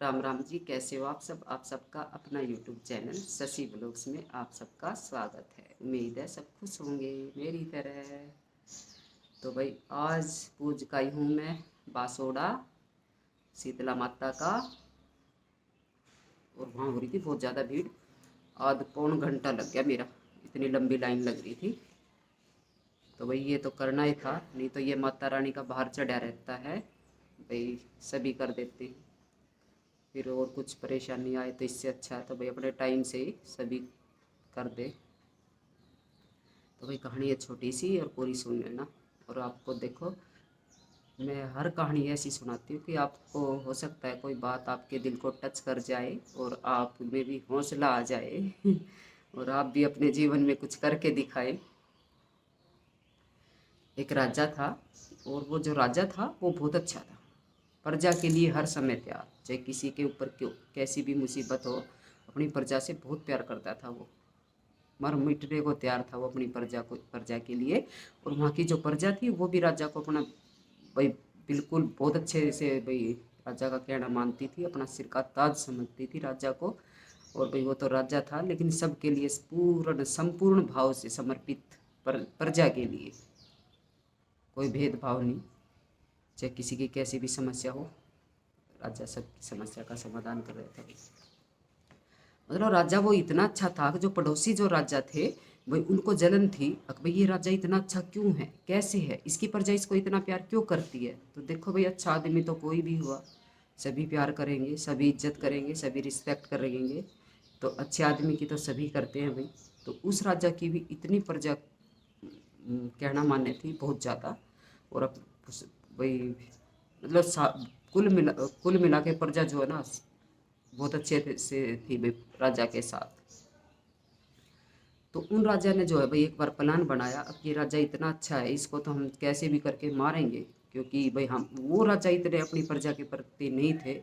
राम राम जी, कैसे हो आप सब। आप सबका अपना यूट्यूब चैनल शशि ब्लॉग्स में आप सबका स्वागत है। उम्मीद है सब खुश होंगे मेरी तरह। तो भाई आज पूज का ही हूँ मैं बासोड़ा शीतला माता का। और वहाँ हो रही थी बहुत ज़्यादा भीड़। आध पौन घंटा लग गया मेरा, इतनी लंबी लाइन लग रही थी। तो भाई ये तो करना ही था, नहीं तो ये माता रानी का बाहर चढ़ा रहता है भाई, सभी कर देते हैं। फिर और कुछ परेशानी आए तो इससे अच्छा है तो भाई अपने टाइम से ही सभी कर दे। तो भाई कहानी है छोटी सी और पूरी सुन लेना। और आपको देखो, मैं हर कहानी ऐसी सुनाती हूँ कि आपको हो सकता है कोई बात आपके दिल को टच कर जाए और आप में भी हौसला आ जाए और आप भी अपने जीवन में कुछ करके दिखाए। एक राजा था, और वो जो राजा था वो बहुत अच्छा था। प्रजा के लिए हर समय तैयार, चाहे किसी के ऊपर क्यों कैसी भी मुसीबत हो, अपनी प्रजा से बहुत प्यार करता था वो। मर मिटने को तैयार था वो अपनी प्रजा के लिए। और वहाँ की जो प्रजा थी वो भी राजा को अपना भाई बिल्कुल बहुत अच्छे से भाई राजा का कहना मानती थी, अपना सिर का ताज समझती थी राजा को। और भाई वो तो राजा था लेकिन सबके लिए पूर्ण संपूर्ण भाव से समर्पित, प्रजा के लिए कोई भेदभाव नहीं। चाहे किसी की कैसी भी समस्या हो, राजा सबकी समस्या का समाधान कर रहे थे भाई। मतलब राजा वो इतना अच्छा था कि जो पड़ोसी जो राजा थे भाई उनको जलन थी कि भाई ये राजा इतना अच्छा क्यों है, कैसे है, इसकी प्रजा इसको इतना प्यार क्यों करती है। तो देखो भाई, अच्छा आदमी तो कोई भी हुआ, सभी प्यार करेंगे, सभी इज्जत करेंगे, सभी रिस्पेक्ट करेंगे। तो अच्छे आदमी की तो सभी करते हैं भाई। तो उस राजा की भी इतनी प्रजा कहना मान्य थी बहुत ज़्यादा। और अब भाई मतलब कुल मिला के प्रजा जो है ना बहुत अच्छे से थी भाई राजा के साथ। तो उन राजा ने जो है भाई एक बार प्लान बनाया, अब ये राजा इतना अच्छा है इसको तो हम कैसे भी करके मारेंगे, क्योंकि भाई हम वो राजा इतने अपनी प्रजा के प्रति नहीं थे।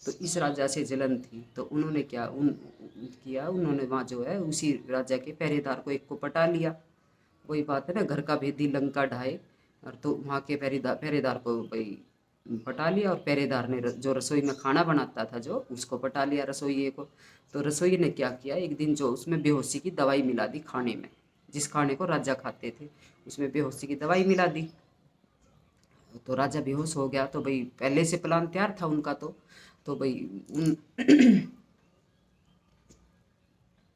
तो इस राजा से जलन थी, तो उन्होंने क्या उन्होंने वहाँ जो है उसी राजा के पहरेदार को एक को पटा लिया। वही बात है ना, घर का भेदी लंका ढाए। और तो वहाँ के पहरेदार पहरेदार को भाई पटा लिया, और पहरेदार ने जो रसोई में खाना बनाता था जो उसको पटा लिया रसोइये को। तो रसोई ने क्या किया, एक दिन जो उसमें बेहोशी की दवाई मिला दी खाने में, जिस खाने को राजा खाते थे उसमें बेहोशी की दवाई मिला दी। तो राजा बेहोश हो गया। तो भाई पहले से प्लान तैयार था उनका। तो भाई उन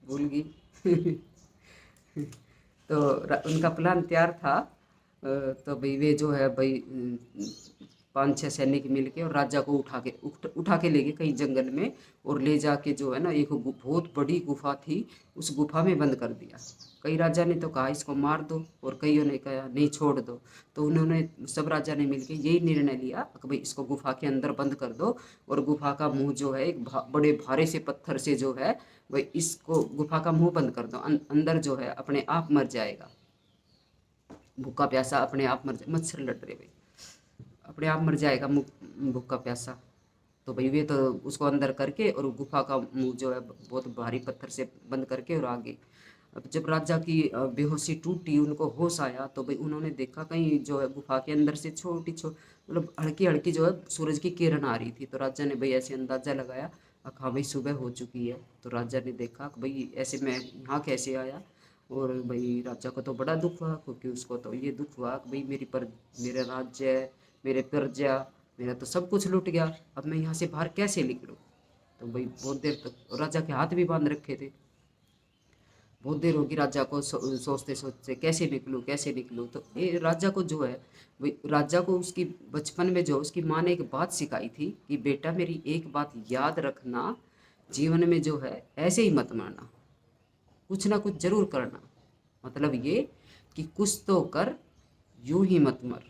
भूल गई तो उनका प्लान तैयार था। तो भाई वे जो है भाई 5-6 सैनिक मिल के और राजा को उठा के ले गए कहीं जंगल में। और ले जाके जो है ना एक बहुत बड़ी गुफा थी, उस गुफा में बंद कर दिया। कई राजा ने तो कहा इसको मार दो, और कईयों ने कहा नहीं छोड़ दो। तो उन्होंने सब राजा ने मिलके यही निर्णय लिया कि भाई इसको गुफा के अंदर बंद कर दो। और गुफा का मुंह जो है एक बड़े भारे से पत्थर से जो है वही इसको गुफा का मुंह बंद कर दो, अंदर जो है अपने आप मर जाएगा। भूखा प्यासा अपने आप मर जाए, मच्छर लड़ रहे भाई, अपने आप मर जाएगा भूखा प्यासा। तो भाई वे तो उसको अंदर करके और गुफा का मुंह जो है बहुत भारी पत्थर से बंद करके और आगे। अब जब राजा की बेहोशी टूटी, उनको होश आया, तो भाई उन्होंने देखा कहीं जो है गुफा के अंदर से छोटी छोटी मतलब हल्की हल्की जो है सूरज की किरण आ रही थी। तो राजा ने भाई ऐसे अंदाजा लगाया, हाँ भाई सुबह हो चुकी है। तो राजा ने देखा कि भाई ऐसे मैं यहाँ कैसे आया। और भाई राजा को तो बड़ा दुख हुआ, क्योंकि उसको तो ये दुख हुआ कि भाई मेरा राज्य है, मेरे प्रजा, मेरा तो सब कुछ लूट गया, अब मैं यहाँ से बाहर कैसे निकलूँ। तो भाई बहुत देर तक राजा के हाथ भी बांध रखे थे। बहुत देर होगी राजा को सोचते सोचते कैसे निकलूँ कैसे निकलूँ। तो ये राजा को जो है भाई राजा को उसकी बचपन में जो उसकी माँ ने एक बात सिखाई थी कि बेटा मेरी एक बात याद रखना, जीवन में जो है ऐसे ही मत मरना, कुछ ना कुछ जरूर करना। मतलब ये कि कुछ तो कर, यूं ही मत मर।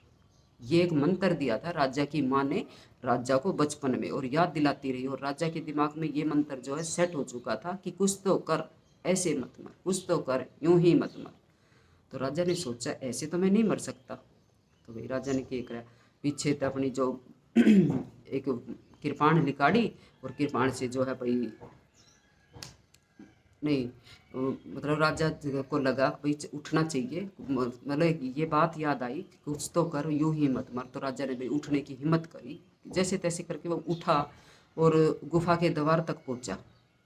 ये एक मंत्र दिया था राजा की माँ ने राजा को बचपन में, और याद दिलाती रही। और राजा के दिमाग में ये मंत्र जो है सेट हो चुका था कि कुछ तो कर, ऐसे मत मर, कुछ तो कर, यूं ही मत मर। तो राजा ने सोचा ऐसे तो मैं नहीं मर सकता। तो भाई राजा ने क्या करा, पीछे तो अपनी जो एक कृपाण निकाली, और कृपाण से जो है भाई नहीं मतलब राजा को लगा भाई उठना चाहिए, मतलब ये बात याद आई कि कुछ तो कर, यूं ही मत मर। तो राजा ने भाई उठने की हिम्मत करी, जैसे तैसे करके वो उठा। और गुफा के द्वार तक पहुंचा।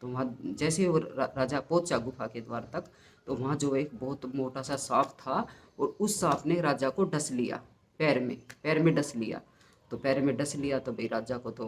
तो वहाँ जैसे ही वो राजा पहुंचा गुफा के द्वार तक, तो वहाँ जो एक बहुत मोटा सा सांप था, और उस सांप ने राजा को डस लिया, पैर में डस लिया। तो पैर में डस लिया तो भाई राजा को तो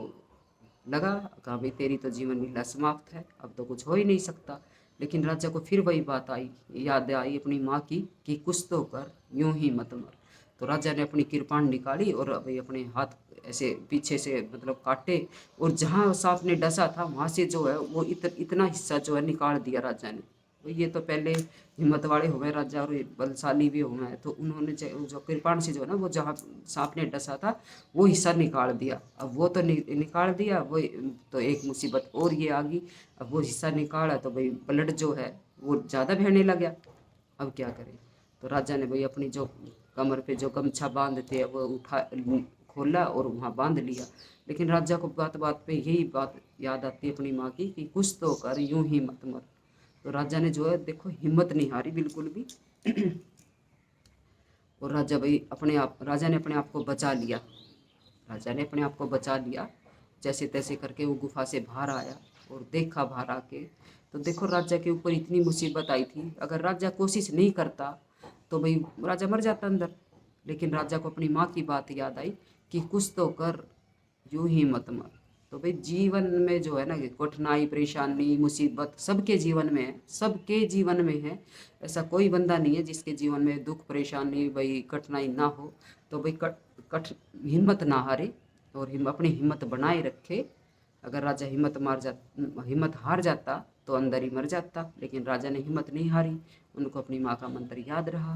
लगा, कहा भाई तेरी तो जीवन लीला समाप्त है, अब तो कुछ हो ही नहीं सकता। लेकिन राजा को फिर वही बात आई, याद आई अपनी माँ की, कि कुछ तो कर, यूं ही मत मर। तो राजा ने अपनी कृपाण निकाली और भाई अपने हाथ ऐसे पीछे से मतलब काटे, और जहाँ सांप ने डसा था वहाँ से जो है वो इतना हिस्सा जो है निकाल दिया राजा ने। तो ये तो पहले हिम्मत वाले हो गए राजा, और बलशाली भी हो गए, तो उन्होंने जो कृपाण से जो है ना, वो जहाँ सांप ने डसा था वो हिस्सा निकाल दिया। अब वो तो निकाल दिया, वो तो एक मुसीबत और ये आ गई। अब वो हिस्सा निकाला तो भाई ब्लड जो है वो ज़्यादा बहने लग गया। अब क्या करें? तो राजा ने भाई अपनी जो कमर पे जो गमछा बांधते वो उठा, खोला और वहाँ बांध लिया। लेकिन राजा को बात बात पे यही बात याद आती है अपनी माँ की, कि कुछ तो कर, यूं ही मत मर। तो राजा ने जो है देखो हिम्मत नहीं हारी बिल्कुल भी। और राजा ने अपने आप को बचा लिया। राजा ने अपने आप को बचा लिया, जैसे तैसे करके वो गुफा से बाहर आया। और देखा बाहर आके, तो देखो राजा के ऊपर इतनी मुसीबत आई थी, अगर राजा कोशिश नहीं करता तो भाई राजा मर जाता अंदर। लेकिन राजा को अपनी माँ की बात याद आई, कि कुछ तो कर, यूं ही मत मर। तो भाई जीवन में जो है ना, कि कठिनाई परेशानी मुसीबत सबके जीवन में है, सबके जीवन में है। ऐसा कोई बंदा नहीं है जिसके जीवन में दुख परेशानी भाई कठिनाई ना हो। तो भाई कठ हिम्मत ना हारे, और अपनी हिम्मत बनाए रखे। अगर राजा हिम्मत हार जाता तो अंदर ही मर जाता, लेकिन राजा ने हिम्मत नहीं हारी। उनको अपनी माँ का मंत्र याद रहा,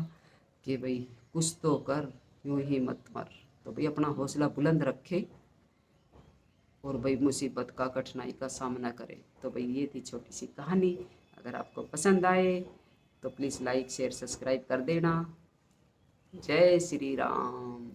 कि भाई कुछ तो कर, यूं ही मत मर। तो भाई अपना हौसला बुलंद रखे, और भाई मुसीबत का कठिनाई का सामना करे। तो भाई ये थी छोटी सी कहानी। अगर आपको पसंद आए तो प्लीज़ लाइक शेयर सब्सक्राइब कर देना। जय श्री राम।